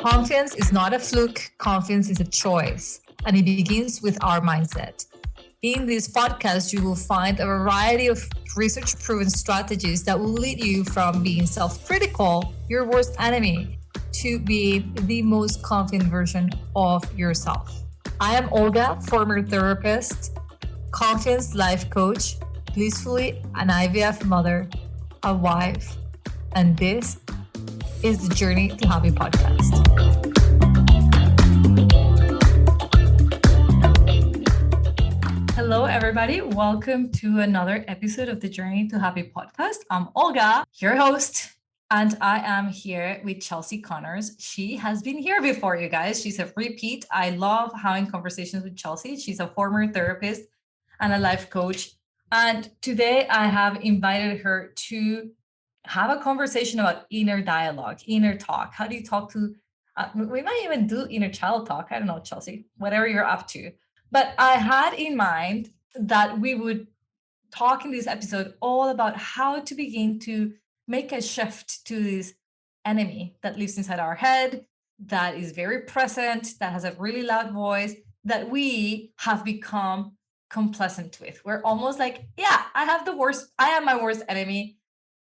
Confidence is not a fluke, confidence is a choice, and it begins with our mindset. In this podcast, you will find a variety of research proven strategies that will lead you from being self critical, your worst enemy, to being the most confident version of yourself. I am Olga, former therapist, confidence life coach, blissfully an IVF mother, a wife, and this is the Journey to Happy podcast. Hello, everybody. Welcome to another episode of the Journey to Happy podcast. I'm Olga, your host, and I am here with Chelsea Connors. She has been here before, you guys. She's a repeat. I love having conversations with Chelsea. She's a former therapist and a life coach. And today I have invited her to have a conversation about inner dialogue, inner talk. How do you talk to, we might even do inner child talk. I don't know, Chelsea, whatever you're up to. But I had in mind that we would talk in this episode all about how to begin to make a shift to this enemy that lives inside our head, that is very present, that has a really loud voice, that we have become complacent with. We're almost like, yeah, I am my worst enemy.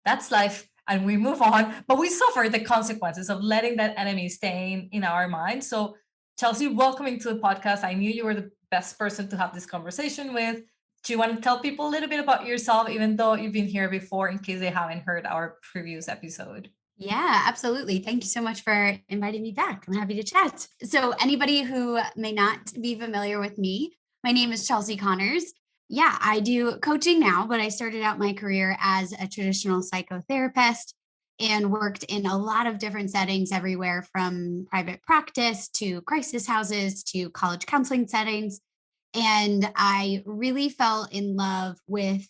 That's life. And we move on, but we suffer the consequences of letting that enemy stay in our mind. So, Chelsea, welcoming to the podcast. I knew you were the best person to have this conversation with. Do you want to tell people a little bit about yourself, even though you've been here before, in case they haven't heard our previous episode? Yeah, absolutely. Thank you so much for inviting me back. I'm happy to chat. So, anybody who may not be familiar with me, my name is Chelsea Connors. Yeah, I do coaching now, but I started out my career as a traditional psychotherapist and worked in a lot of different settings, everywhere from private practice to crisis houses to college counseling settings. And I really fell in love with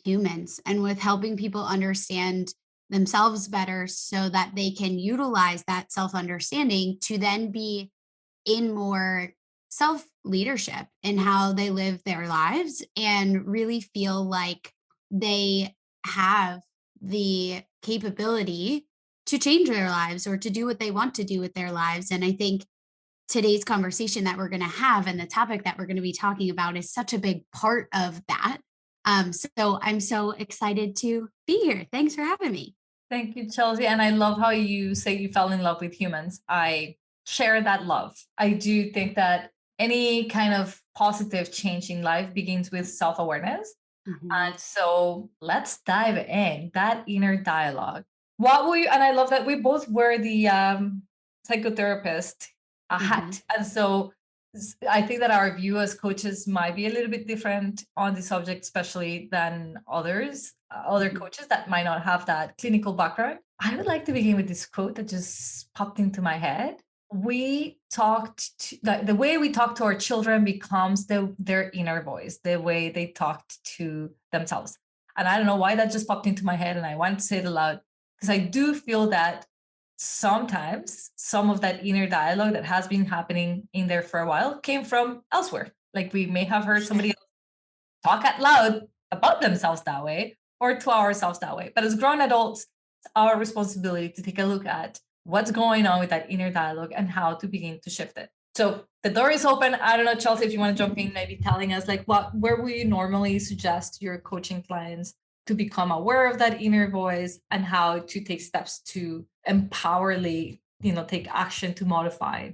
humans and with helping people understand themselves better so that they can utilize that self understanding to then be in more self leadership in how they live their lives and really feel like they have the capability to change their lives or to do what they want to do with their lives. And I think today's conversation that we're going to have and the topic that we're going to be talking about is such a big part of that. So I'm so excited to be here. Thanks for having me. Thank you, Chelsea. And I love how you say you fell in love with humans. I share that love. I do think that any kind of positive change in life begins with self-awareness. Mhm. And so let's dive in that inner dialogue. What will you, and I love that we both wear the psychotherapist hat. And so I think that our view as coaches might be a little bit different on the subject, especially than other coaches that might not have that clinical background. I would like to begin with this quote that just popped into my head. The way we talk to our children becomes their inner voice, the way they talked to themselves. And I don't know why that just popped into my head, and I want to say it aloud because I do feel that sometimes some of that inner dialogue that has been happening in there for a while came from elsewhere. Like we may have heard somebody else talk out loud about themselves that way or to ourselves that way. But as grown adults, it's our responsibility to take a look at what's going on with that inner dialogue and how to begin to shift it. So the door is open. I don't know, Chelsea, if you want to jump in, maybe telling us like where would you normally suggest your coaching clients to become aware of that inner voice and how to take steps to empowerly, take action to modify.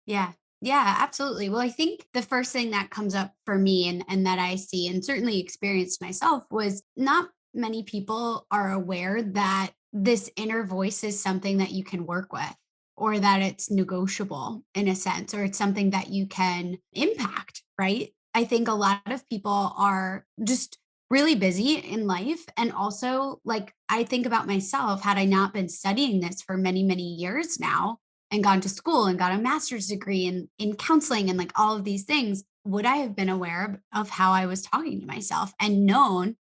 Yeah, absolutely. Well, I think the first thing that comes up for me and that I see and certainly experienced myself was not many people are aware that this inner voice is something that you can work with or that it's negotiable in a sense, or it's something that you can impact, right? I think a lot of people are just really busy in life. And also, like, I think about myself, had I not been studying this for many, many years now and gone to school and got a master's degree in counseling and like all of these things, would I have been aware of how I was talking to myself and known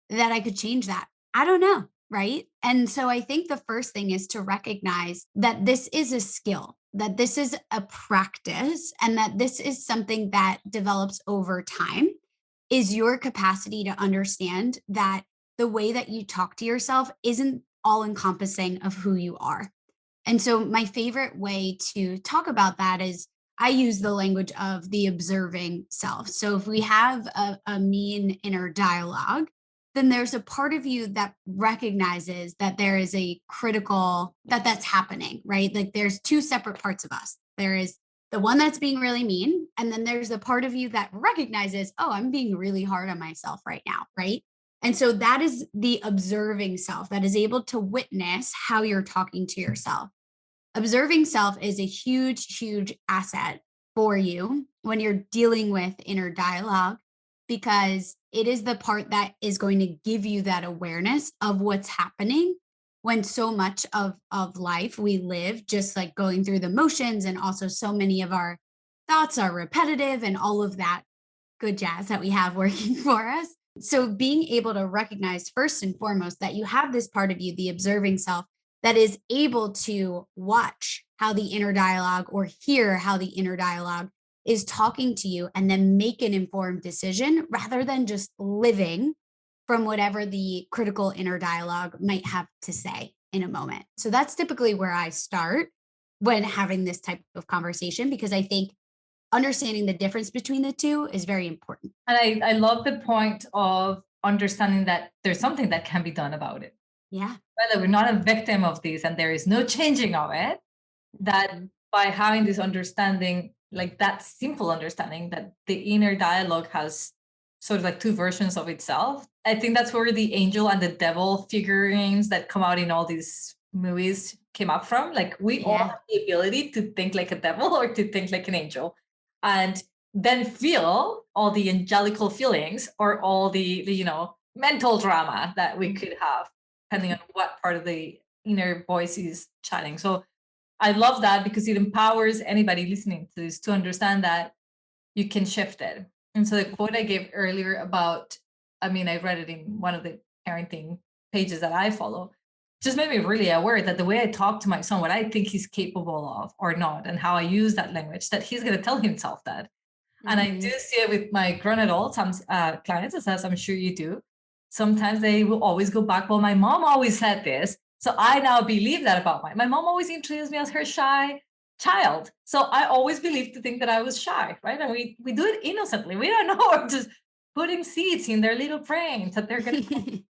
that I could change that? I don't know. Right. And so I think the first thing is to recognize that this is a skill, that this is a practice, and that this is something that develops over time, is your capacity to understand that the way that you talk to yourself isn't all encompassing of who you are. And so my favorite way to talk about that is I use the language of the observing self. So if we have a mean inner dialogue, then there's a part of you that recognizes that there is a critical that's happening, right? Like there's two separate parts of us. There is the one that's being really mean, and then there's a part of you that recognizes, oh, I'm being really hard on myself right now, right? And so that is the observing self that is able to witness how you're talking to yourself. Observing self is a huge, huge asset for you when you're dealing with inner dialogue because it is the part that is going to give you that awareness of what's happening when so much of life we live just like going through the motions, and also so many of our thoughts are repetitive and all of that good jazz that we have working for us. So being able to recognize first and foremost that you have this part of you, the observing self, that is able to watch how the inner dialogue or hear how the inner dialogue is talking to you and then make an informed decision rather than just living from whatever the critical inner dialogue might have to say in a moment. So that's typically where I start when having this type of conversation because I think understanding the difference between the two is very important. And I love the point of understanding that there's something that can be done about it. Yeah. Right? That we're not a victim of this and there is no changing of it. That Mhm. by having this understanding, like that simple understanding that the inner dialogue has sort of like two versions of itself. I think that's where the angel and the devil figurines that come out in all these movies came up from. Like we all Yeah. have the ability to think like a devil or to think like an angel. And then feel all the angelical feelings or all the mental drama that we could have, depending on what part of the inner voice is chatting. So I love that because it empowers anybody listening to this to understand that you can shift it. And so the quote I gave earlier about, I mean, I read it in one of the parenting pages that I follow, just made me really aware that the way I talk to my son, what I think he's capable of or not, and how I use that language, that he's going to tell himself that. And I do Mhm. see it with my grown adults, clients, as I'm sure you do. Sometimes they will always go back, well, my mom always said this. So I now believe that about my mom always introduced me as her shy child. So I always believed to think that I was shy, right? And we do it innocently. We don't know. We're just putting seeds in their little brains that they're going to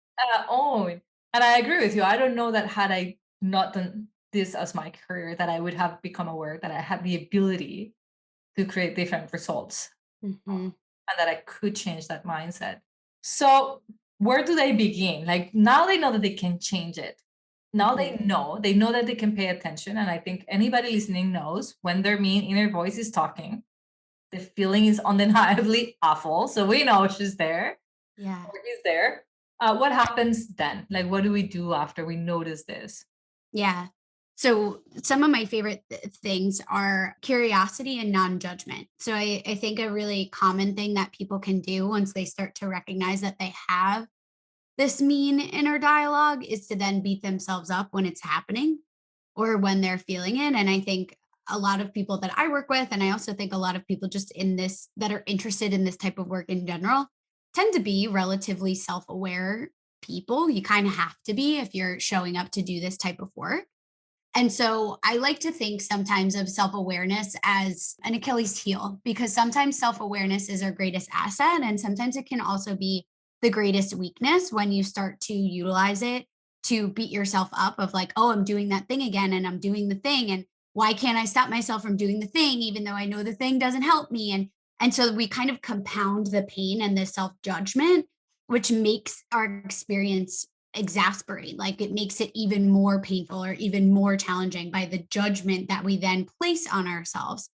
own. And I agree with you. I don't know that had I not done this as my career, that I would have become aware that I had the ability to create different results Mhm. and that I could change that mindset. So, where do they begin? Like now they know that they can change it. Now Mhm. they know that they can pay attention. And I think anybody listening knows when their mean inner voice is talking, the feeling is undeniably awful. So we know she's there Yeah. or he's there. What happens then? Like, what do we do after we notice this? Yeah. So some of my favorite things are curiosity and non-judgment. So I think a really common thing that people can do once they start to recognize that they have this mean inner dialogue is to then beat themselves up when it's happening or when they're feeling it. And I think a lot of people that I work with, and I also think a lot of people just in this that are interested in this type of work in general, tend to be relatively self aware people. You kind of have to be if you're showing up to do this type of work. And so I like to think sometimes of self awareness as an Achilles heel because sometimes self awareness is our greatest asset. And sometimes it can also be the greatest weakness when you start to utilize it to beat yourself up of like, oh, I'm doing that thing again and I'm doing the thing. And why can't I stop myself from doing the thing, even though I know the thing doesn't help me? And so we kind of compound the pain and the self judgment, which makes our experience exasperate. Like it makes it even more painful or even more challenging by the judgment that we then place on ourselves.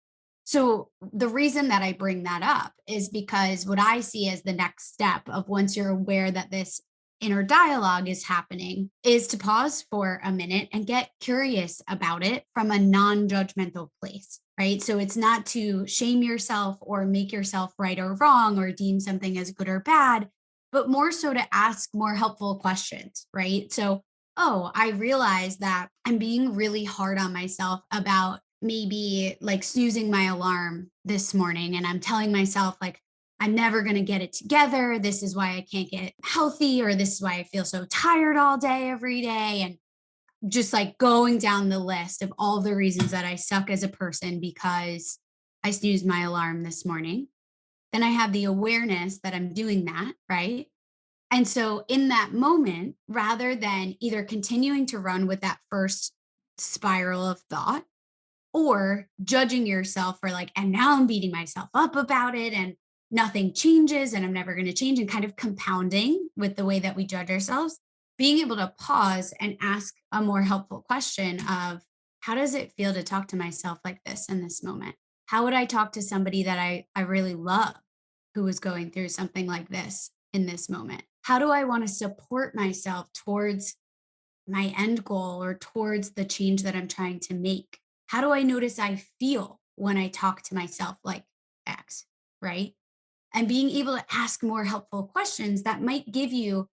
So the reason that I bring that up is because what I see as the next step of once you're aware that this inner dialogue is happening is to pause for a minute and get curious about it from a non-judgmental place, right? So it's not to shame yourself or make yourself right or wrong or deem something as good or bad, but more so to ask more helpful questions, right? So, oh, I realize that I'm being really hard on myself about maybe like snoozing my alarm this morning. And I'm telling myself, like, I'm never going to get it together. This is why I can't get healthy, or this is why I feel so tired all day, every day. And just like going down the list of all the reasons that I suck as a person because I snoozed my alarm this morning. Then I have the awareness that I'm doing that, right? And so in that moment, rather than either continuing to run with that first spiral of thought or judging yourself for like, and now I'm beating myself up about it and nothing changes and I'm never going to change and kind of compounding with the way that we judge ourselves, being able to pause and ask a more helpful question of how does it feel to talk to myself like this in this moment? How would I talk to somebody that I really love who is going through something like this in this moment? How do I want to support myself towards my end goal or towards the change that I'm trying to make? How do I notice I feel when I talk to myself like X, right? And being able to ask more helpful questions that might give you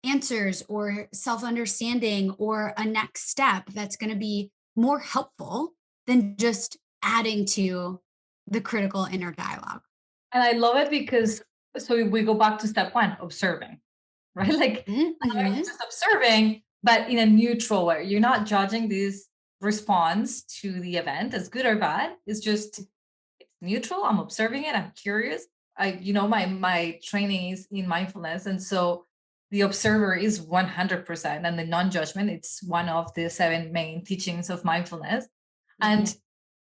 answers or self understanding or a next step that's going to be more helpful than just adding to the critical inner dialogue. And I love it because so we go back to step one, observing, right? Like now you're Mm-hmm. just observing, but in a neutral way. You're not judging this response to the event as good or bad. It's just it's neutral. I'm observing it. I'm curious. My training is in mindfulness, and so the observer is 100%, and the non-judgment. It's one of the seven main teachings of mindfulness. Mm-hmm. And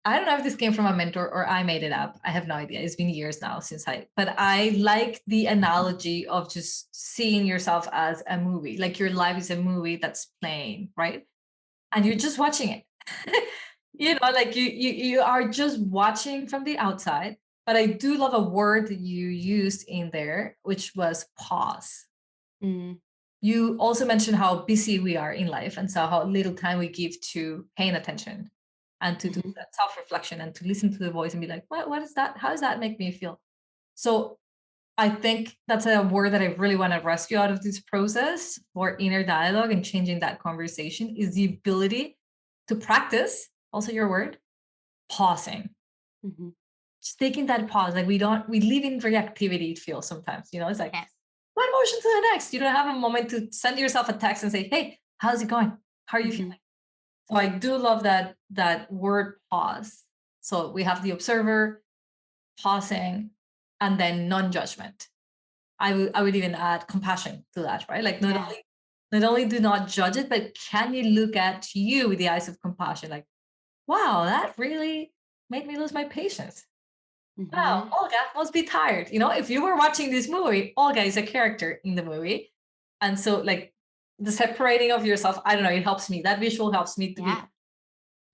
I don't know if this came from a mentor or I made it up. I have no idea. It's been years now but I like the analogy of just seeing yourself as a movie. Like your life is a movie that's playing, right? And you're just watching it. Like you are just watching from the outside. But I do love a word that you used in there, which was pause. Mm-hmm. You also mentioned how busy we are in life and so how little time we give to paying attention and to do that self-reflection and to listen to the voice and be like, what is that? How does that make me feel? So I think that's a word that I really want to rescue out of this process for inner dialogue and changing that conversation is the ability to practice, also your word, pausing. Mm-hmm. Just taking that pause. Like we live in reactivity, it feels sometimes, it's like Yes. one motion to the next. You don't have a moment to send yourself a text and say, hey, how's it going? How are you Mm-hmm. feeling? So I do love that word pause. So we have the observer, pausing, and then non-judgment. I would even add compassion to that, right? Like Yeah. not only do not judge it, but can you look at you with the eyes of compassion? Like, wow, that really made me lose my patience. Wow, Mm-hmm. Olga must be tired. If you were watching this movie, Olga is a character in the movie. And so, like, the separating of yourself, I don't know, it helps me. That visual helps me to be, Yeah.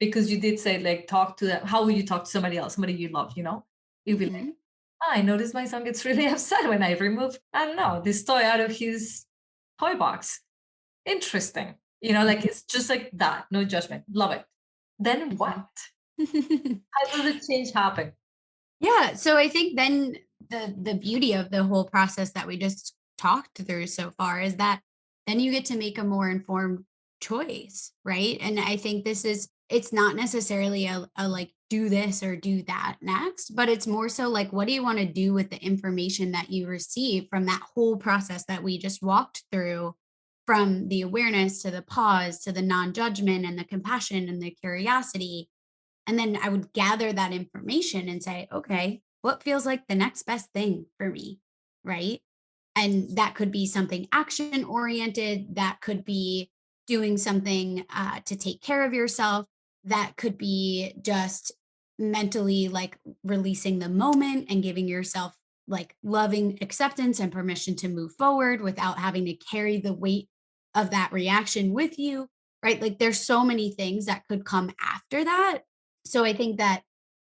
because you did say, like, talk to them. How will you talk to somebody else, somebody you love, You'd be like, Mm-hmm. "Ah, I noticed my son gets really upset when I remove, I don't know, this toy out of his toy box. Interesting. Like, it's just like that. No judgment. Love it. Then what? Mm-hmm. How does the change happen? Yeah, so I think then the beauty of the whole process that we just talked through so far is that then you get to make a more informed choice, right? And I think it's not necessarily a like do this or do that next, but it's more so like what do you want to do with the information that you receive from that whole process that we just walked through, from the awareness to the pause to the non-judgment and the compassion and the curiosity. And then I would gather that information and say, okay, what feels like the next best thing for me? Right. And that could be something action oriented. That could be doing something to take care of yourself. That could be just mentally like releasing the moment and giving yourself like loving acceptance and permission to move forward without having to carry the weight of that reaction with you. Right. Like there's so many things that could come after that. So I think that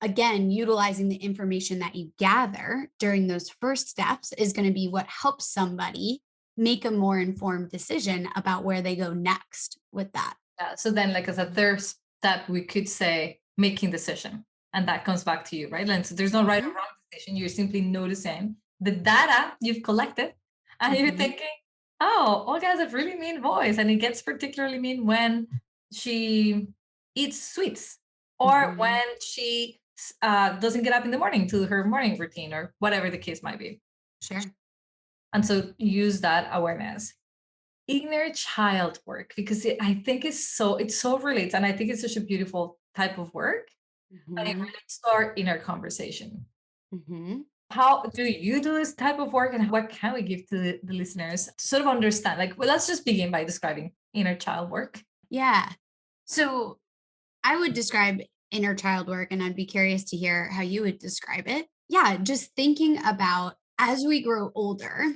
again, utilizing the information that you gather during those first steps is going to be what helps somebody make a more informed decision about where they go next with that. Yeah. So then, like as a third step, we could say making decision, and that comes back to you, right? And so there's no right or Mhm, wrong decision. You're simply noticing the data you've collected, and you're mhm, thinking, "Oh, Olga has a really mean voice, and it gets particularly mean when she eats sweets, or mhm. when she doesn't get up in the morning to her morning routine, or whatever the case might be." Sure. And so use that awareness. inner child work because I think it's so relates, and I think it's such a beautiful type of work, and it Hmm. relates to our inner conversation. Hmm. How do you do this type of work, and what can we give to the listeners to sort of understand? Like, well, let's just begin by describing inner child work. Yeah. So I would describe inner child work, and I'd be curious to hear how you would describe it. Yeah, just thinking about as we grow older,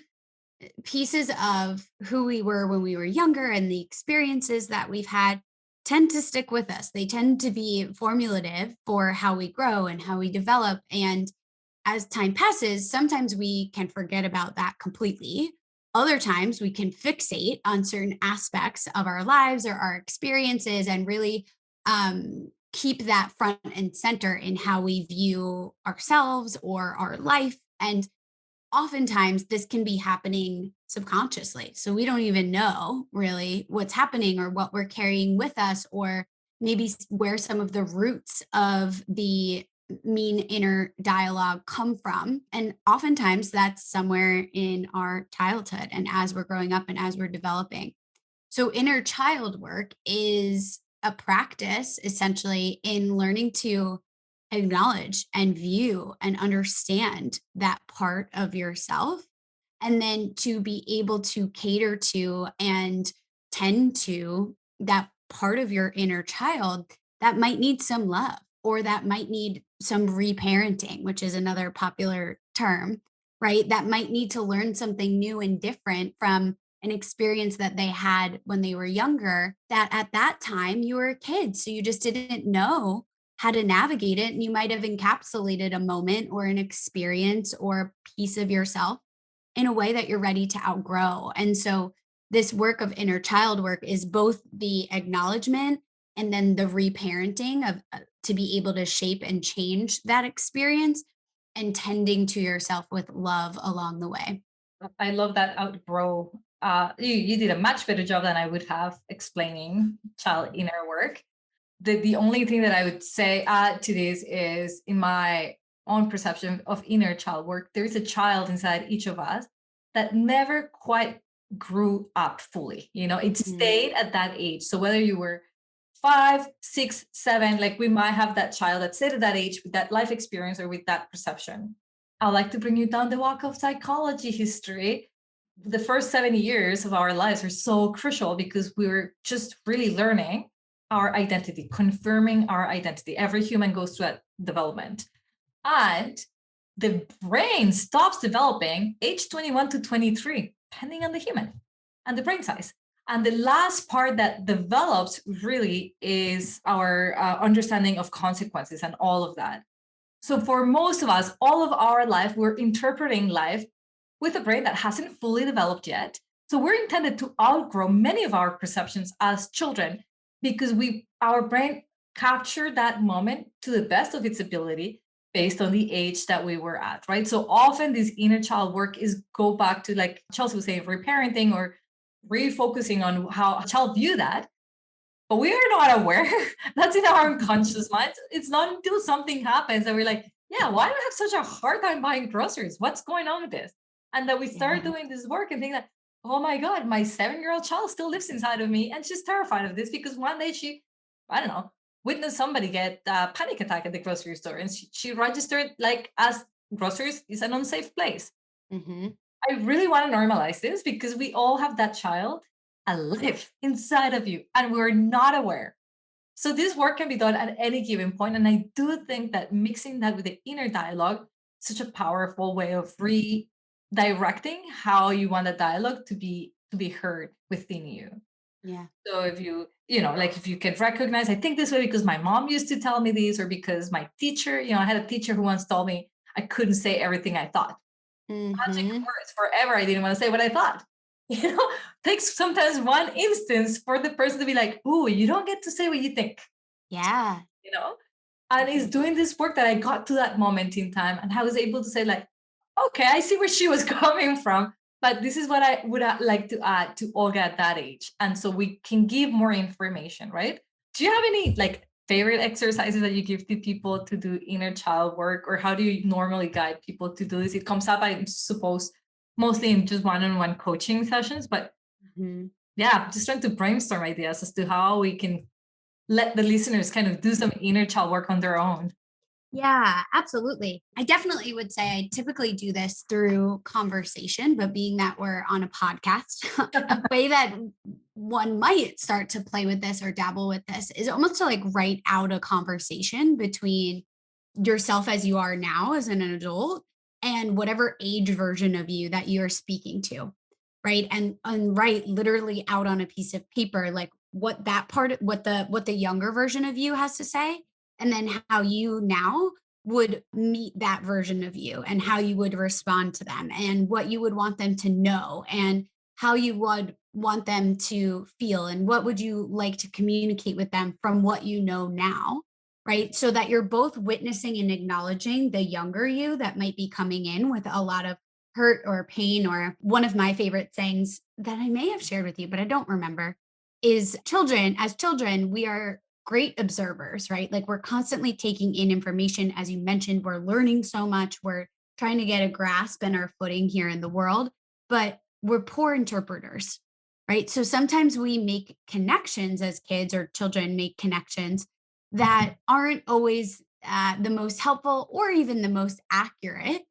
pieces of who we were when we were younger and the experiences that we've had tend to stick with us. They tend to be formulative for how we grow and how we develop. And as time passes, sometimes we can forget about that completely. Other times we can fixate on certain aspects of our lives or our experiences and really keep that front and center in how we view ourselves or our life. And oftentimes this can be happening subconsciously. So we don't even know really what's happening or what we're carrying with us, or maybe where some of the roots of the mean inner dialogue come from. And oftentimes that's somewhere in our childhood and as we're growing up and as we're developing. So, inner child work is a practice essentially in learning to acknowledge and view and understand that part of yourself, and then to be able to cater to and tend to that part of your inner child that might need some love or that might need some reparenting, which is another popular term, right? That might need to learn something new and different from an experience that they had when they were younger, that at that time you were a kid. So you just didn't know how to navigate it. And you might have encapsulated a moment or an experience or a piece of yourself in a way that you're ready to outgrow. And so this work of inner child work is both the acknowledgement and then the reparenting of to be able to shape and change that experience and tending to yourself with love along the way. I love that outgrow. You did a much better job than I would have explaining child inner work. The only thing that I would say add to this is in my own perception of inner child work, there is a child inside each of us that never quite grew up fully. It Mhm. stayed at that age. So whether you were 5, 6, 7, like we might have that child that stayed at that age with that life experience or with that perception. I like to bring you down the walk of psychology history. The first 7 years of our lives are so crucial because we're just really learning our identity, confirming our identity. Every human goes through that development. And the brain stops developing age 21 to 23, depending on the human and the brain size. And the last part that develops really is our understanding of consequences and all of that. So for most of us, all of our life, we're interpreting life with a brain that hasn't fully developed yet. So we're intended to outgrow many of our perceptions as children because our brain captured that moment to the best of its ability based on the age that we were at, right? So often this inner child work is go back to, like Chelsea was saying, reparenting or refocusing on how a child view that, but we are not aware. That's in our unconscious mind. It's not until something happens that we're like, yeah, why do I have such a hard time buying groceries? What's going on with this? And that we start Yeah. doing this work and think that, oh my God, my 7-year-old child still lives inside of me. And she's terrified of this because one day she, I don't know, witnessed somebody get a panic attack at the grocery store. And she registered like as groceries is an unsafe place. Hmm. I really want to normalize this because we all have that child alive inside of you and we're not aware. So this work can be done at any given point, and I do think that mixing that with the inner dialogue is such a powerful way of redirecting how you want the dialogue to be heard within you. Yeah. So if like if you can recognize, I think this way because my mom used to tell me this, or because my teacher, I had a teacher who once told me I couldn't say everything I thought. Magic Hmm. words forever. I didn't want to say what I thought. You know, takes sometimes one instance for the person to be like, "Ooh, you don't get to say what you think." Yeah. You know, and it's doing this work that I got to that moment in time, and I was able to say like, "Okay, I see where she was coming from." But this is what I would like to add to Olga at that age, and so we can give more information, right? Do you have any like favorite exercises that you give to people to do inner child work, or how do you normally guide people to do this? It comes up, I suppose, mostly in just one-on-one coaching sessions, but yeah, just trying to brainstorm ideas as to how we can let the listeners kind of do some inner child work on their own. Yeah, absolutely. I definitely would say I typically do this through conversation, but being that we're on a podcast, a way that one might start to play with this or dabble with this is almost to like write out a conversation between yourself as you are now as an adult and whatever age version of you that you're speaking to, right? And write literally out on a piece of paper like what that part, what the younger version of you has to say, and then how you now would meet that version of you and how you would respond to them and what you would want them to know and how you would want them to feel and what would you like to communicate with them from what you know now, right? So that you're both witnessing and acknowledging the younger you that might be coming in with a lot of hurt or pain. Or one of my favorite sayings that I may have shared with you, but I don't remember, is as children, we are great observers, right? Like we're constantly taking in information. As you mentioned, we're learning so much. We're trying to get a grasp and our footing here in the world, but we're poor interpreters, right? So sometimes we make connections as kids or children make connections that aren't always the most helpful or even the most accurate,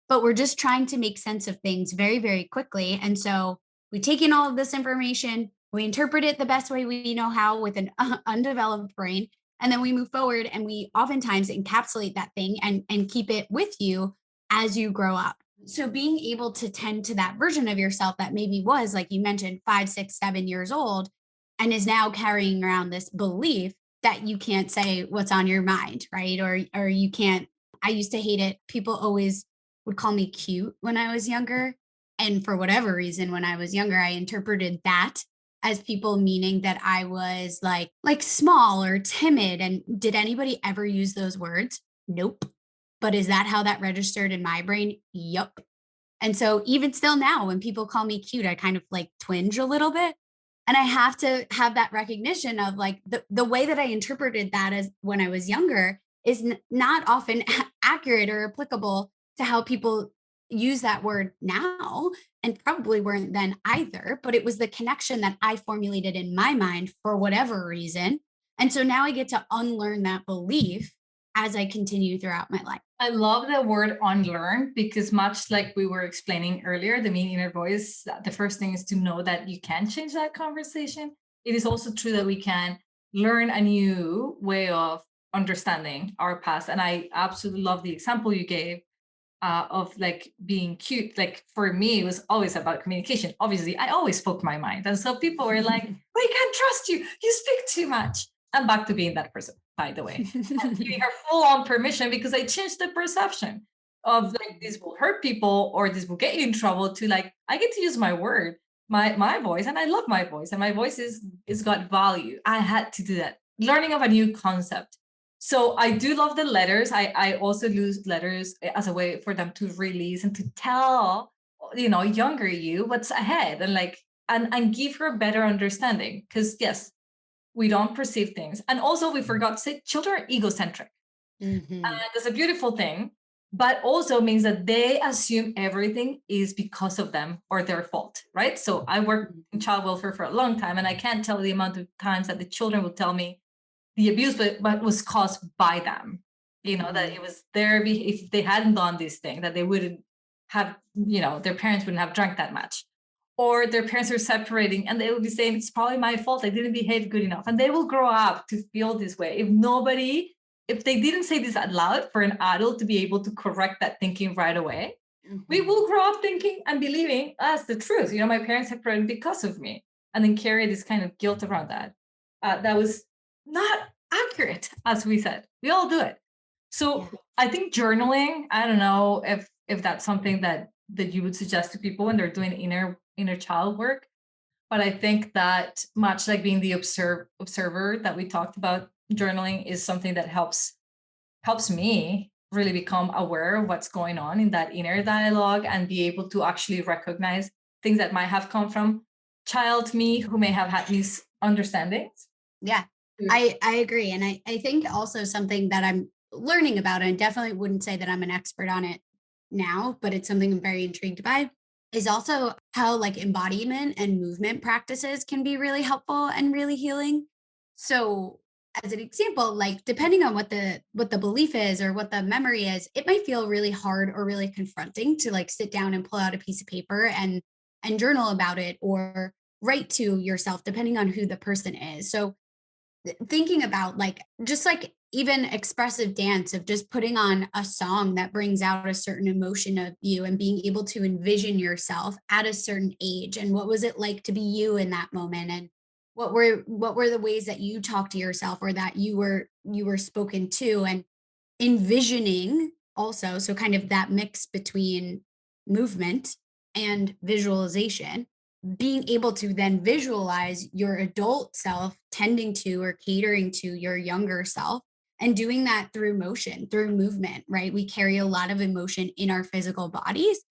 but we're just trying to make sense of things very, very quickly. And so we take in all of this information, we interpret it the best way we know how with an undeveloped brain, and then we move forward and we oftentimes encapsulate that thing and keep it with you as you grow up. So being able to tend to that version of yourself that maybe was, like you mentioned, 5, 6, 7 years old and is now carrying around this belief that you can't say what's on your mind, right? Or you can't. I used to hate it. People always would call me cute when I was younger. And for whatever reason, when I was younger, I interpreted that as people meaning that I was like small or timid. And did anybody ever use those words? Nope. But is that how that registered in my brain? Yup. And so even still now, when people call me cute, I kind of like twinge a little bit. And I have to have that recognition of like the way that I interpreted that as when I was younger is not often accurate or applicable to how people use that word now, and probably weren't then either. But it was the connection that I formulated in my mind for whatever reason. And so now I get to unlearn that belief as I continue throughout my life. I love the word unlearn because much like we were explaining earlier, the mean inner voice, the first thing is to know that you can change that conversation. It is also true that we can learn a new way of understanding our past. And I absolutely love the example you gave of like being cute. Like for me, it was always about communication. Obviously, I always spoke my mind. And so people were like, we can't trust you. You speak too much. I'm back to being that person, by the way. I'm giving her full on permission because I changed the perception of like this will hurt people or this will get you in trouble to like, I get to use my word, my voice, and I love my voice. And my voice is got value. I had to do that. Learning of a new concept. So I do love the letters. I also use letters as a way for them to release and to tell, younger you what's ahead and like and give her a better understanding. Because yes, we don't perceive things. And also we forgot to say children are egocentric. And Mhm. that's a beautiful thing, but also means that they assume everything is because of them or their fault, right? So I worked in child welfare for a long time and I can't tell the amount of times that the children would tell me the abuse but was caused by them, that it Mhm. was if they hadn't done this thing that they wouldn't have, their parents wouldn't have drank that much, or their parents are separating and they will be saying it's probably my fault, I didn't behave good enough, and they will grow up to feel this way if they didn't say this out loud for an adult to be able to correct that thinking right away. We Mhm. will grow up thinking and believing that's the truth. My parents separated because of me, and then carry this kind of guilt around that. That was not accurate, as we said. We all do it. Yeah. So I think journaling. I don't know if that's something that you would suggest to people when they're doing inner child work. But I think that much like being the observer that we talked about, journaling is something that helps me really become aware of what's going on in that inner dialogue and be able to actually recognize things that might have come from child me who may have had misunderstandings. Yeah, I agree. And I think also something that I'm learning about, and definitely wouldn't say that I'm an expert on it now, but it's something I'm very intrigued by, is also how like embodiment and movement practices can be really helpful and really healing. So as an example, like depending on what the belief is or what the memory is, it might feel really hard or really confronting to like sit down and pull out a piece of paper and journal about it or write to yourself depending on who the person is. So thinking about like just like even expressive dance of just putting on a song that brings out a certain emotion of you and being able to envision yourself at a certain age and what was it like to be you in that moment and what were the ways that you talked to yourself or that you were spoken to and envisioning also, so kind of that mix between movement and visualization, being able to then visualize your adult self tending to or catering to your younger self and doing that through motion, through movement, right? We carry a lot of emotion in our physical bodies.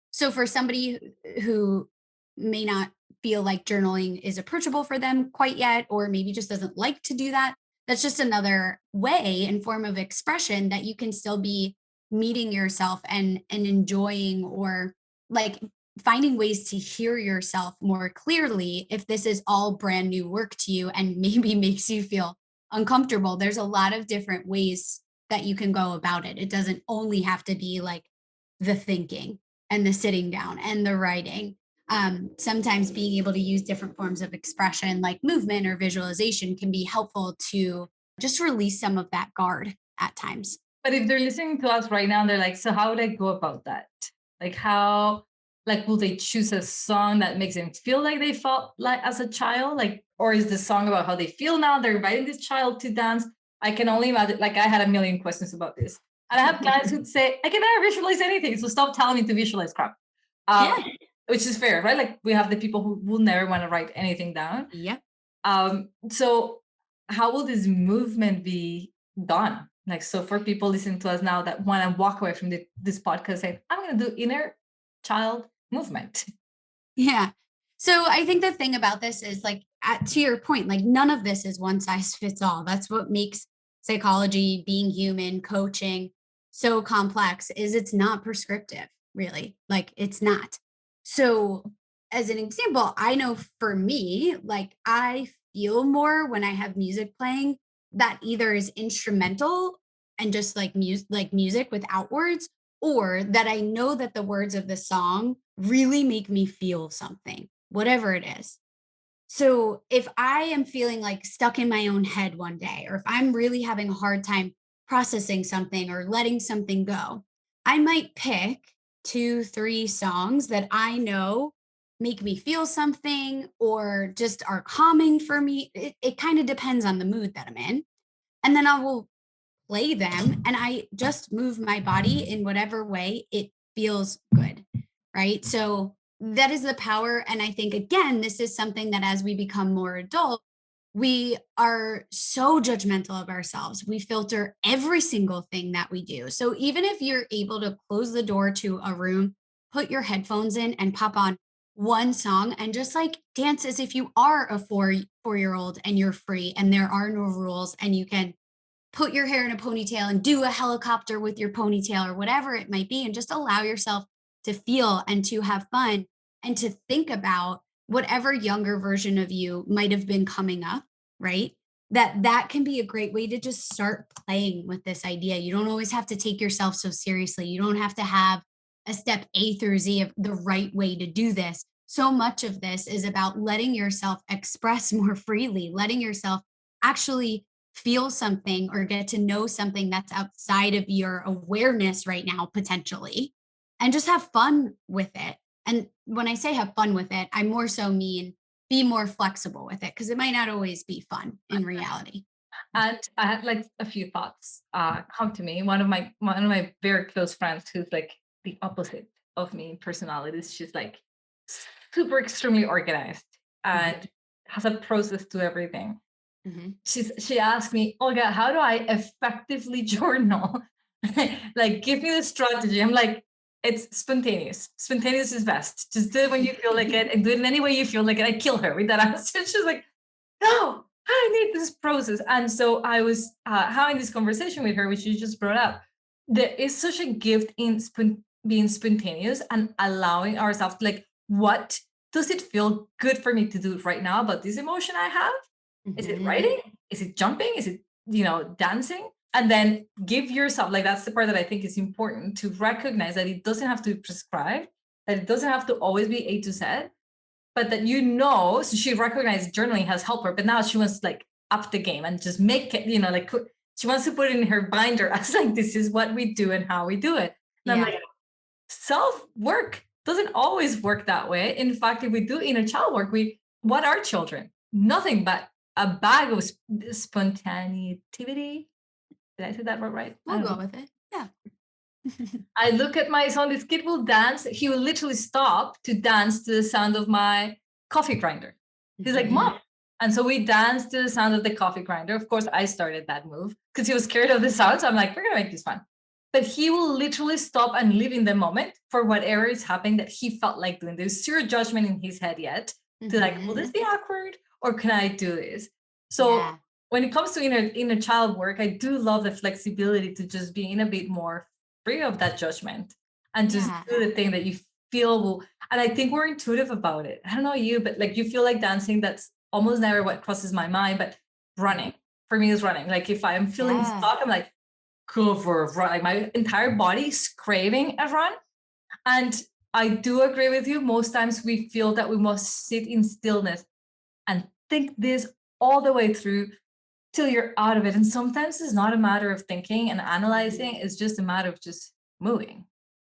So for somebody who may not feel like journaling is approachable for them quite yet, or maybe just doesn't like to do that, that's just another way and form of expression that you can still be meeting yourself and enjoying or like finding ways to hear yourself more clearly if this is all brand new work to you and maybe makes you feel uncomfortable. There's a lot of different ways that you can go about it. It doesn't only have to be like the thinking and the sitting down and the writing. Sometimes being able to use different forms of expression like movement or visualization can be helpful to just release some of that guard at times. But if they're listening to us right now, and they're like, so how would I go about that? Like how, like, will they choose a song that makes them feel like they felt like as a child? Like, or is the song about how they feel now? They're inviting this child to dance. I can only imagine, like, I had a million questions about this. And I have clients who'd say, I can never visualize anything. So stop telling me to visualize crap. Yeah. Which is fair, right? Like we have the people who will never want to write anything down. Yep. So how will this movement be done? Like, so for people listening to us now that want to walk away from this podcast saying, I'm going to do inner child movement. Yeah. So I think the thing about this is like to your point, like none of this is one size fits all. That's what makes psychology, being human, coaching so complex is it's not prescriptive, really. Like it's not. So as an example, I know for me, like I feel more when I have music playing that either is instrumental and just like music without words or that I know that the words of the song really make me feel something, whatever it is. So if I am feeling like stuck in my own head one day, or if I'm really having a hard time processing something or letting something go, I might pick two, three songs that I know make me feel something or just are calming for me. It kind of depends on the mood that I'm in. And then I will play them and I just move my body in whatever way it feels good. Right. So that is the power. And I think, again, this is something that as we become more adult, we are so judgmental of ourselves. We filter every single thing that we do. So even if you're able to close the door to a room, put your headphones in and pop on one song and just like dance as if you are a four-year old and you're free and there are no rules and you can put your hair in a ponytail and do a helicopter with your ponytail or whatever it might be and just allow yourself to feel and to have fun and to think about whatever younger version of you might have been coming up, right? That can be a great way to just start playing with this idea. You don't always have to take yourself so seriously. You don't have to have a step A through Z of the right way to do this. So much of this is about letting yourself express more freely, letting yourself actually feel something or get to know something that's outside of your awareness right now, potentially, and just have fun with it. And when I say have fun with it, I more so mean be more flexible with it because it might not always be fun in reality. And I had like a few thoughts come to me. One of my very close friends who's like the opposite of me in personalities. She's like super extremely organized Mhm. and has a process to everything. Mhm. She asked me, Olga, how do I effectively journal? Like, give me the strategy. I'm like, it's spontaneous. Spontaneous is best. Just do it when you feel like it and do it in any way you feel like it. I kill her with that answer. She's like, no, I need this process. And so I was having this conversation with her, which you just brought up. There is such a gift in being spontaneous and allowing ourselves, like, what does it feel good for me to do right now about this emotion I have? Is it Mhm. writing? Is it jumping? Is it, dancing? And then give yourself, like, that's the part that I think is important, to recognize that it doesn't have to be prescribed, that it doesn't have to always be A to Z, but that, so she recognized journaling has helped her, but now she wants to, like, up the game and just make it, like, she wants to put it in her binder as, like, this is what we do and how we do it. And I'm Yeah. like, self work doesn't always work that way. In fact, if we do inner child work, what are children? Nothing but a bag of spontaneity. Did I say that right? I We'll don't go know. with it. Yeah. I look at my son, this kid will dance. He will literally stop to dance to the sound of my coffee grinder. He's like, Mhm. Mom. And so we danced to the sound of the coffee grinder. Of course, I started that move because he was scared of the sound. So I'm like, we're going to make this fun. But he will literally stop and live in the moment for whatever is happening that he felt like doing. There's zero judgment in his head yet to, like, will this Mhm. be awkward or can I do this? So Yeah. when it comes to inner child work, I do love the flexibility to just be in a bit more free of that judgment and just Yeah. do the thing that you feel will. And I think we're intuitive about it. I don't know you, but, like, you feel like dancing, that's almost never what crosses my mind. But running for me is running. Like, if I'm feeling Yeah. stuck, I'm like, go for a run. Like, my entire body is craving a run. And I do agree with you. Most times we feel that we must sit in stillness and think this all the way through till you're out of it. And sometimes it's not a matter of thinking and analyzing, Mhm. it's just a matter of just moving.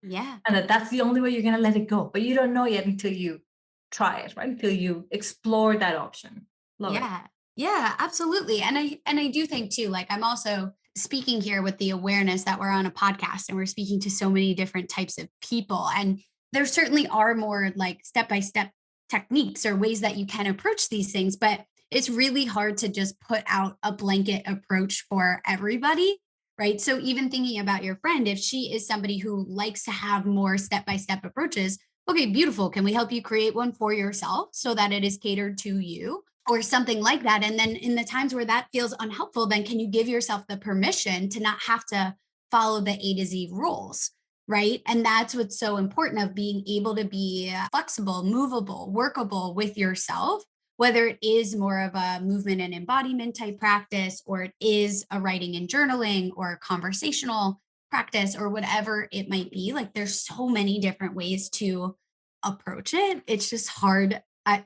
Yeah. And that's the only way you're going to let it go. But you don't know yet until you try it, right? Until you explore that option. Love it. Yeah. Yeah, absolutely. And I do think too, like I'm also speaking here with the awareness that we're on a podcast and we're speaking to so many different types of people. And there certainly are more like step-by-step techniques or ways that you can approach these things, but it's really hard to just put out a blanket approach for everybody. Right. So even thinking about your friend, if she is somebody who likes to have more step-by-step approaches, okay, beautiful. Can we help you create one for yourself so that it is catered to you? Or something like that. And then in the times where that feels unhelpful, then can you give yourself the permission to not have to follow the A to Z rules? Right. And that's what's so important of being able to be flexible, movable, workable with yourself, whether it is more of a movement and embodiment type practice, or it is a writing and journaling or a conversational practice, or whatever it might be. Like there's so many different ways to approach it. It's just hard.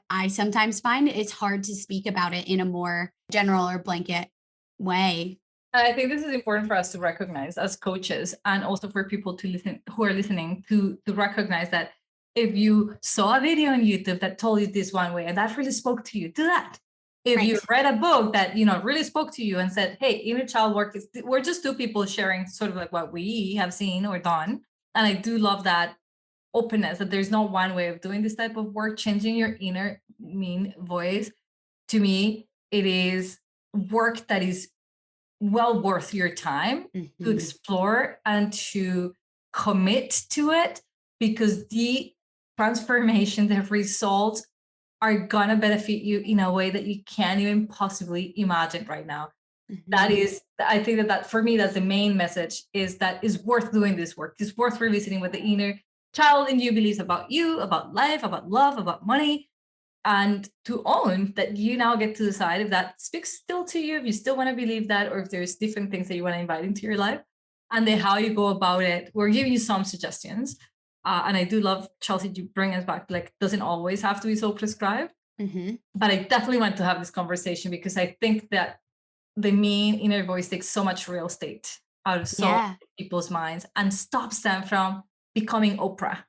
I sometimes find it's hard to speak about it in a more general or blanket way. I think this is important for us to recognize as coaches, and also for people to listen who are listening to recognize that if you saw a video on YouTube that told you this one way and that really spoke to you, do that. If you Right. read a book that really spoke to you and said, hey, inner child work is, we're just two people sharing sort of like what we have seen or done. And I do love that openness, that there's not one way of doing this type of work. Changing your inner mean voice, to me, it is work that is well worth your time to Mhm. explore and to commit to it, because the transformation, the results are gonna benefit you in a way that you can't even possibly imagine right now. That Mhm. is, I think that for me, that's the main message, is that it's worth doing this work. It's worth revisiting what the inner child in you believes about you, about life, about love, about money, and to own that you now get to decide if that speaks still to you, if you still want to believe that, or if there's different things that you want to invite into your life. And then how you go about it, we're giving you some suggestions. And I do love, Chelsea, you bring us back, like, doesn't always have to be so prescribed. Mhm. But I definitely want to have this conversation because I think that the mean inner voice takes so much real estate out of so Yeah. many people's minds and stops them from becoming Oprah,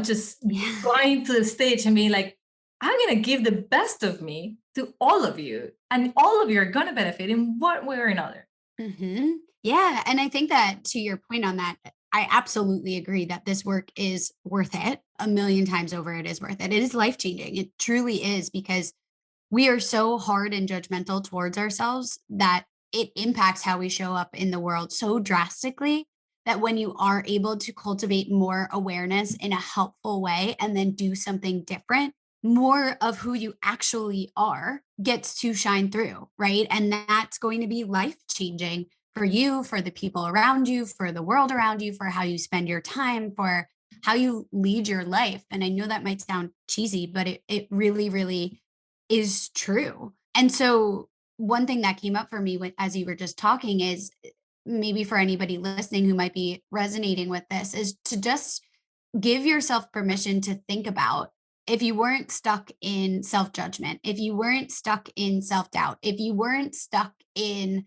just Yeah. going to the stage and being like, I'm going to give the best of me to all of you, and all of you are going to benefit in one way or another. Mhm. Yeah, and I think that to your point on that, I absolutely agree that this work is worth it. A million times over it is worth it. It is life-changing. It truly is because we are so hard and judgmental towards ourselves that it impacts how we show up in the world so drastically that when you are able to cultivate more awareness in a helpful way and then do something different, more of who you actually are gets to shine through, right? And that's going to be life changing for you, for the people around you, for the world around you, for how you spend your time, for how you lead your life. And I know that might sound cheesy, but it really, really is true. And so one thing that came up for me as you were just talking is maybe for anybody listening who might be resonating with this is to just give yourself permission to think about if you weren't stuck in self judgment, if you weren't stuck in self doubt, if you weren't stuck in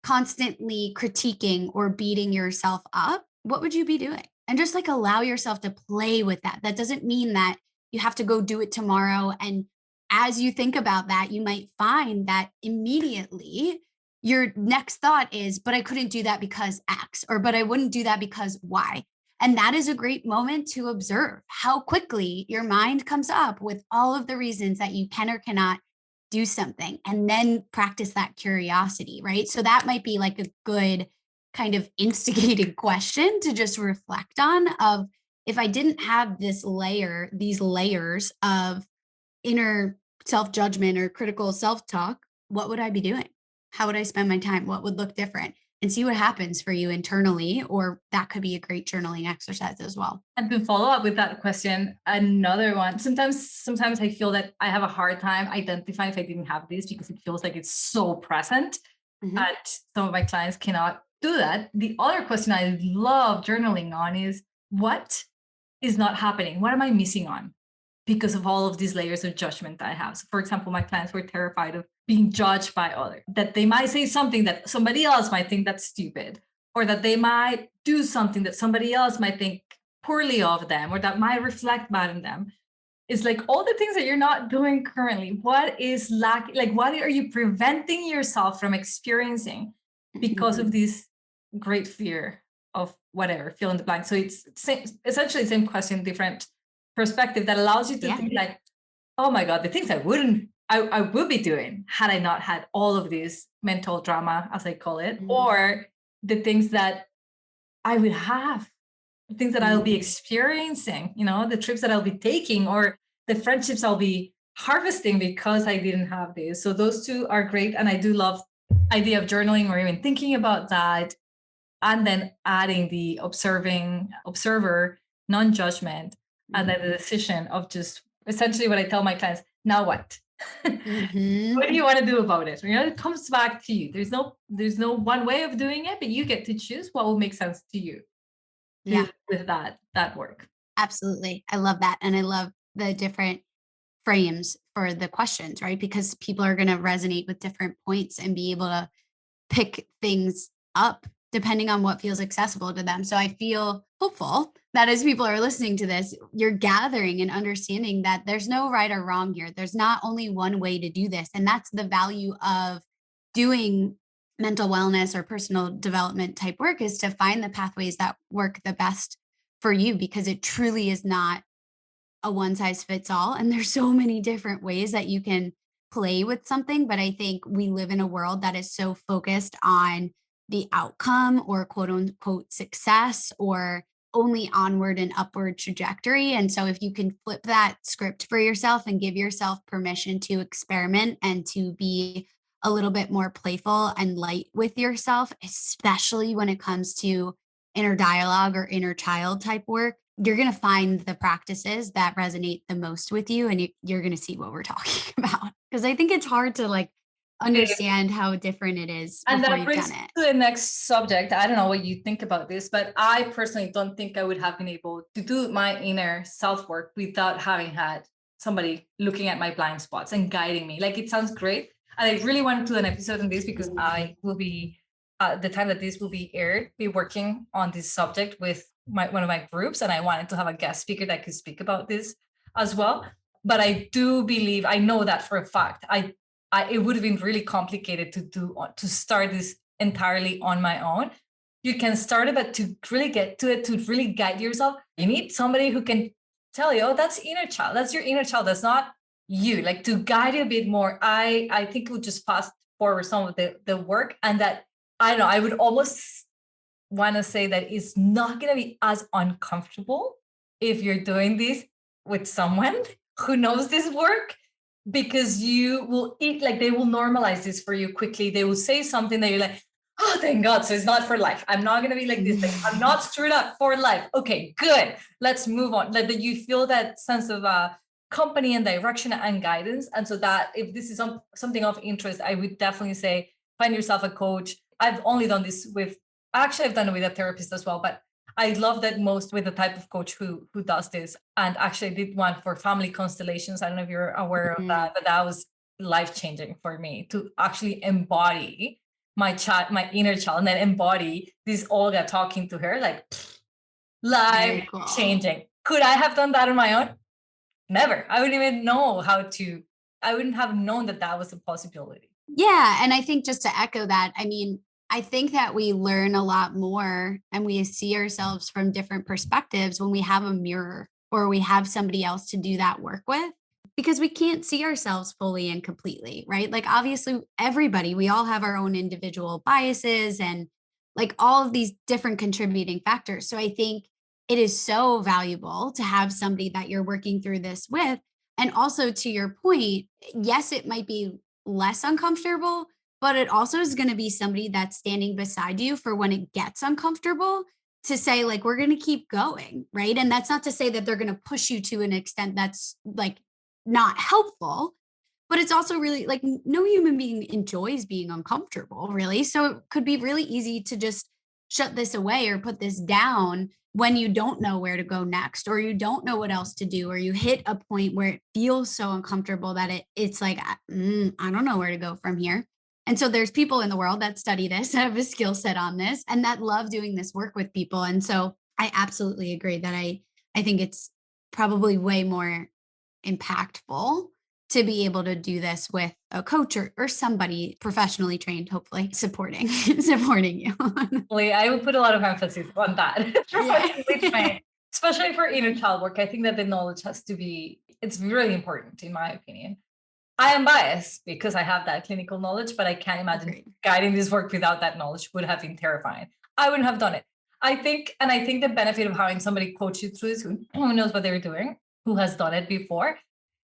constantly critiquing or beating yourself up, what would you be doing? And just like allow yourself to play with that. That doesn't mean that you have to go do it tomorrow. And as you think about that, you might find that immediately your next thought is, but I couldn't do that because X, or but I wouldn't do that because Y. And that is a great moment to observe how quickly your mind comes up with all of the reasons that you can or cannot do something, and then practice that curiosity, right? So that might be like a good kind of instigating question to just reflect on of if I didn't have these layers of inner self-judgment or critical self-talk, what would I be doing? How would I spend my time? What would look different? And see what happens for you internally, or that could be a great journaling exercise as well. And to follow up with that question, another one. Sometimes I feel that I have a hard time identifying if I didn't have this because it feels like it's so present. Mhm. And some of my clients cannot do that. The other question I love journaling on is what is not happening? What am I missing on? Because of all of these layers of judgment that I have. So, for example, my clients were terrified of being judged by others, that they might say something that somebody else might think that's stupid, or that they might do something that somebody else might think poorly of them, or that might reflect bad on them. It's like all the things that you're not doing currently. What is lacking? Like, what are you preventing yourself from experiencing because of Mhm. this great fear of whatever, fill in the blank? So it's essentially the same question, different perspective that allows you to Yeah. think like, oh my God, the things I would be doing had I not had all of this mental drama, as I call it, Mhm. or the things that I would have, the things that I'll be Mhm. experiencing, the trips that I'll be taking, or the friendships I'll be harvesting because I didn't have this. So those two are great. And I do love idea of journaling or even thinking about that. And then adding the observer, non-judgment, and then the Mhm. decision of just essentially what I tell my clients, now what? What do Mhm. you want to do about it? It comes back to you. There's no one way of doing it, but you get to choose what will make sense to you to Yeah, with that work. absolutely. I love that. And I love the different frames for the questions, right? Because people are going to resonate with different points and be able to pick things up depending on what feels accessible to them. So I feel hopeful that as people are listening to this, you're gathering and understanding that there's no right or wrong here. There's not only one way to do this. And that's the value of doing mental wellness or personal development type work, is to find the pathways that work the best for you, because it truly is not a one size fits all. And there's so many different ways that you can play with something. But I think we live in a world that is so focused on the outcome, or quote unquote success, or only onward and upward trajectory. And so if you can flip that script for yourself and give yourself permission to experiment and to be a little bit more playful and light with yourself, especially when it comes to inner dialogue or inner child type work, you're going to find the practices that resonate the most with you, and you're going to see what we're talking about, because I think it's hard to like understand how different it is And before that you've done brings it. to the next subject. I don't know what you think about this, but I personally don't think I would have been able to do my inner self work without having had somebody looking at my blind spots and guiding me. Like, it sounds great. And I really want to do an episode on this because I will be, the time that this will be aired, be working on this subject with one of my groups. And I wanted to have a guest speaker that could speak about this as well. But I do believe, I know that for a fact, it would have been really complicated to start this entirely on my own. You can start it, but to really get to it, to really guide yourself, you need somebody who can tell you, oh, that's inner child. That's your inner child. That's not you. Like, to guide you a bit more. I think it would just fast forward some of the work, and that I don't know. I would almost want to say that it's not going to be as uncomfortable if you're doing this with someone who knows this work, because you will eat, like, they will normalize this for you quickly. They will say something that you're like, Oh, thank God. So it's not for life. I'm not going to be like this. Like, I'm not screwed up for life. Okay, good. Let's move on. Like that you feel that sense of company and direction and guidance. And so that if this is something of interest, I would definitely say find yourself a coach. I've only done this with, actually I've done it with a therapist as well, but I love that most with the type of coach who does this. And actually I did one for family constellations. I don't know if you're aware of that, but that was life-changing for me to actually embody my child, my inner child, and then embody this Olga talking to her, like life changing. Could I have done that on my own? Never. I wouldn't even know I wouldn't have known that that was a possibility. Yeah. And I think just to echo that, I mean, I think that we learn a lot more and we see ourselves from different perspectives when we have a mirror or we have somebody else to do that work with, because we can't see ourselves fully and completely, right? Like, obviously, everybody, we all have our own individual biases and like all of these different contributing factors. So I think it is so valuable to have somebody that you're working through this with. And also, to your point, yes, it might be less uncomfortable, but it also is going to be somebody that's standing beside you for when it gets uncomfortable, to say, like, we're going to keep going, right? And that's not to say that they're going to push you to an extent that's like not helpful, but it's also really like no human being enjoys being uncomfortable, really. So it could be really easy to just shut this away or put this down when you don't know where to go next, or you don't know what else to do, or you hit a point where it feels so uncomfortable that it's like, I don't know where to go from here. And so there's people in the world that study this, that have a skill set on this, and that love doing this work with people. And so I absolutely agree that I think it's probably way more impactful to be able to do this with a coach or somebody professionally trained, hopefully supporting supporting you. I would put a lot of emphasis on that. Professionally trained, especially for inner child work. I think that the knowledge has to be, it's really important in my opinion. I am biased because I have that clinical knowledge, but I can't imagine guiding this work without that knowledge would have been terrifying. I wouldn't have done it. I think the benefit of having somebody coach you through this, who knows what they're doing, who has done it before,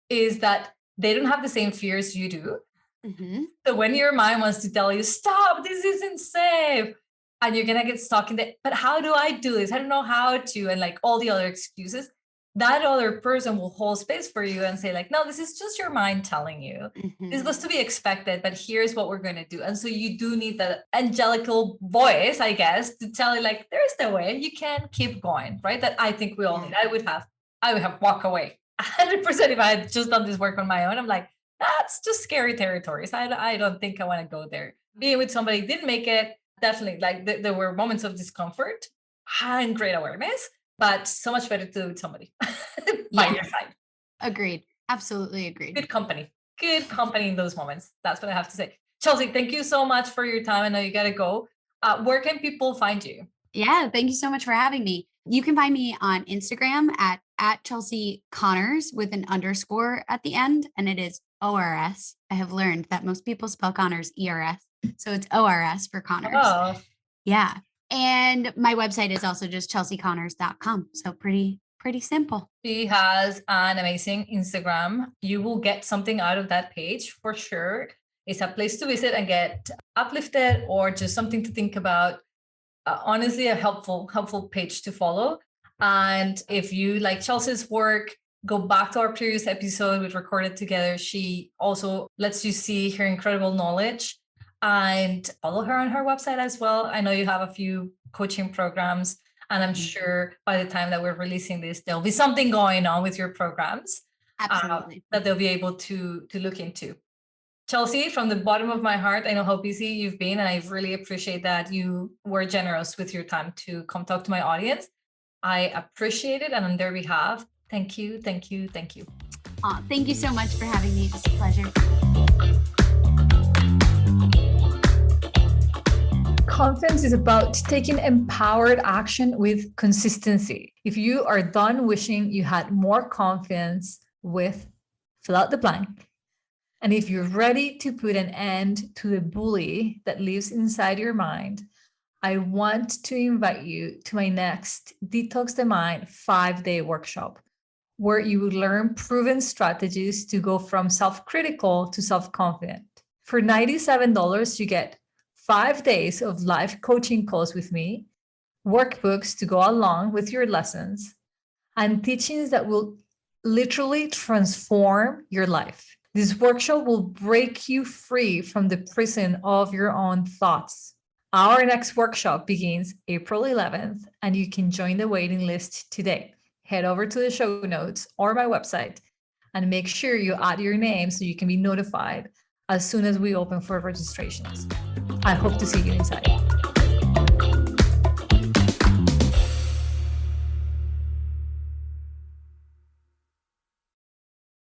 is that they don't have the same fears you do. Mm-hmm. So when your mind wants to tell you, stop, this isn't safe, and you're going to get stuck in the, but how do I do this? I don't know how to, and like all the other excuses, that other person will hold space for you and say like, no, this is just your mind telling you. Mm-hmm. This was to be expected, but here's what we're going to do. And so you do need the angelical voice, I guess, to tell you like, there's the way you can keep going, right? That I think we all need. I would have walked away 100% if I had just done this work on my own. I'm like, that's just scary territory. So I don't think I want to go there. Being with somebody didn't make it. Definitely, like there were moments of discomfort and great awareness, but so much better to do with somebody by your side. Agreed. Absolutely agreed. Good company in those moments. That's what I have to say. Chelsea, thank you so much for your time. I know you got to go. Where can people find you? Yeah, thank you so much for having me. You can find me on Instagram at Chelsea Connors with an underscore at the end, and it is ORS. I have learned that most people spell Connors ERS. So it's ORS for Connors. Oh. Yeah. And my website is also just chelseaconnors.com. So pretty simple. She has an amazing Instagram. You will get something out of that page for sure. It's a place to visit and get uplifted or just something to think about. Honestly, a helpful page to follow. And if you like Chelsea's work, go back to our previous episode we've recorded together. She also lets you see her incredible knowledge, and follow her on her website as well. I know you have a few coaching programs, and I'm sure by the time that we're releasing this, there'll be something going on with your programs. Absolutely. That they'll be able to look into. Chelsea, from the bottom of my heart, I know how busy you've been, and I really appreciate that you were generous with your time to come talk to my audience. I appreciate it, and on their behalf, thank you. Thank you so much for having me. It was a pleasure. Confidence is about taking empowered action with consistency. If you are done wishing you had more confidence with fill out the blank, and if you're ready to put an end to the bully that lives inside your mind, I want to invite you to my next Detox the Mind 5-day workshop, where you will learn proven strategies to go from self-critical to self-confident. For $97, you get 5 days of live coaching calls with me, workbooks to go along with your lessons, and teachings that will literally transform your life. This workshop will break you free from the prison of your own thoughts. Our next workshop begins April 11th, and you can join the waiting list today. Head over to the show notes or my website and make sure you add your name so you can be notified as soon as we open for registrations. I hope to see you inside.